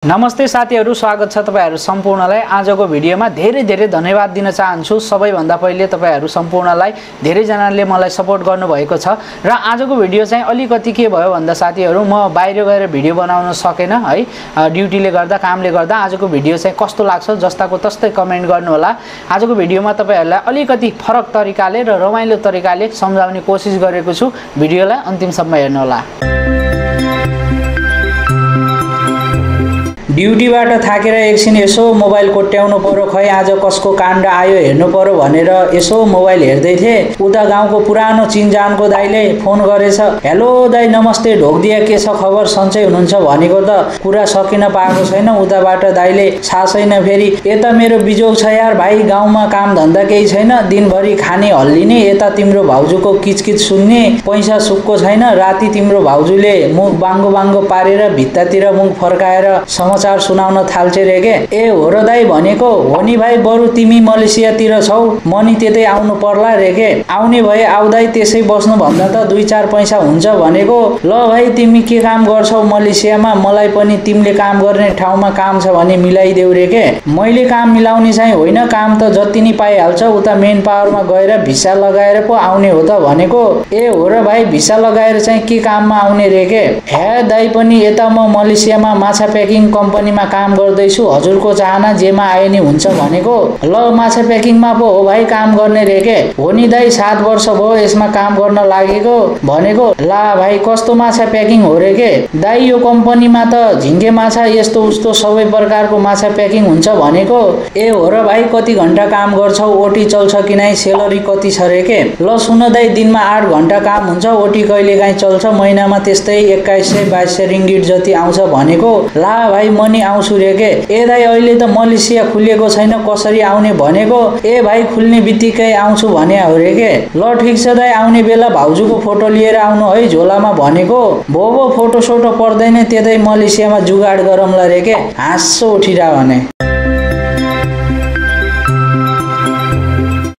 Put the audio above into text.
नमस्ते साथीहरु, स्वागत छ तपाईहरु सम्पूर्णलाई आजको भिडियोमा। धेरै धन्यवाद दिन चाहन्छु। सबैभन्दा पहिले तपाईहरु सम्पूर्णलाई धेरै जनाले मलाई सपोर्ट गर्नु भएको छ र आजको भिडियो चाहिँ अलिकति के भयो भन्दा साथीहरु, म बाहिर गएर भिडियो बनाउन सकेन है, ड्युटीले गर्दा, कामले गर्दा। आजको भिडियो चाहिँ कस्तो लाग्छ जस्ताको तस्तै कमेन्ट गर्नु होला। आजको भिडियोमा तपाईहरुलाई अलिकति फरक तरिकाले र रमाइलो तरिकाले सम्झाउने कोसिस गरेको छु। भिडियोलाई अन्तिमसम्म हेर्नु होला। ड्युटीबाट थाकेर एकछिन यसो मोबाइल कोट्याउनु पर्यो, खै आज कसको काण्ड आयो हेर्नु पर्यो भनेर यसो मोबाइल हेर्दै थिए। उता गाउँको पुरानो चिनजानको दाइले फोन गरेछ। हेलो दाइ, नमस्ते, ढोकदिया के छ खबर, सन्चै हुनुहुन्छ भनेको त कुरा सकिन पाएको छैन। उताबाट दाइले सा छैन फेरि, यता मेरो बिजोग छ यार भाइ, गाउँमा काम धन्दा केही छैन, दिनभरि खाने हल्लिने, यता तिम्रो भाउजूको किचकिच सुन्ने, पैसा सुक्को छैन। राति तिम्रो भाउजूले मुख बाङ्गो पारेर भित्तातिर मुख फर्काएर समाचार सुनाउन थाल्छे रे के। ए हो र दाइ भनेको हो नि भाइ, बरु तिमी मलेसियातिर छौ, म नि त्यतै आउनु पर्ला रे के। आउने भए आउँदै त्यसै बस्नु भन्दा त 2-4 पैसा हुन्छ भनेको। ल भाइ, तिमी के काम गर्छौ मलेसियामा, मलाई पनि तिमीले काम गर्ने ठाउँमा काम छ भने मिलाइदेऊ रे के। मैले काम मिलाउने चाहिँ होइन, काम त जति नि पाइहाल्छ, उता मेन पावरमा गएर भिसा लगाएर पो आउने हो त भनेको। ए हो र भाइ, भिसा लगाएर चाहिँ के काममा आउने रे के। हे दाइ पनि यता म मलेसियामा माछा प्याकिङ कम्पनीमा काम गर्दैछु, हजुरको चाहना जेमा आए नि हुन्छ भनेको। ल माछा प्याकिङमा पो हो भाइ काम गर्ने रे के। हो नि दाइ, 7 वर्ष भयो यसमा काम गर्न लागेको भनेको। ला भाइ, कस्तो माछा प्याकिङ हो रे के दाइ, यो कम्पनीमा त झिङ्गे माछा यस्तो उस्तो सबै प्रकारको माछा प्याकिङ हुन्छ भनेको। ए हो र भाइ, कति घण्टा काम गर्छौ, ओटी चल्छ कि नै, सेलरी कति छ रे के। ल सुन दाइ, दिनमा 8 घण्टा काम हुन्छ, ओटी कहिलेकाहीँ चल्छ, महिनामा त्यस्तै 2100-2200 रिङ्गिट जति आउँछ भनेको। ला भाइ, म नि आउँछु रे के। ए दाइ, अहिले त मलेसिया खुलेको छैन, कसरी आउने भनेको। ए भाइ, खुल्ने बित्तिकै आउँछु भने हो रे के। ल ठिक छ दाइ, आउने बेला भाउजूको फोटो लिएर आउनु है झोलामा भनेको। भो फोटो सोटो पर्दैन, त्यतै मलेसियामा जुगाड गरौँला रे के। हाँसो उठिरा भने।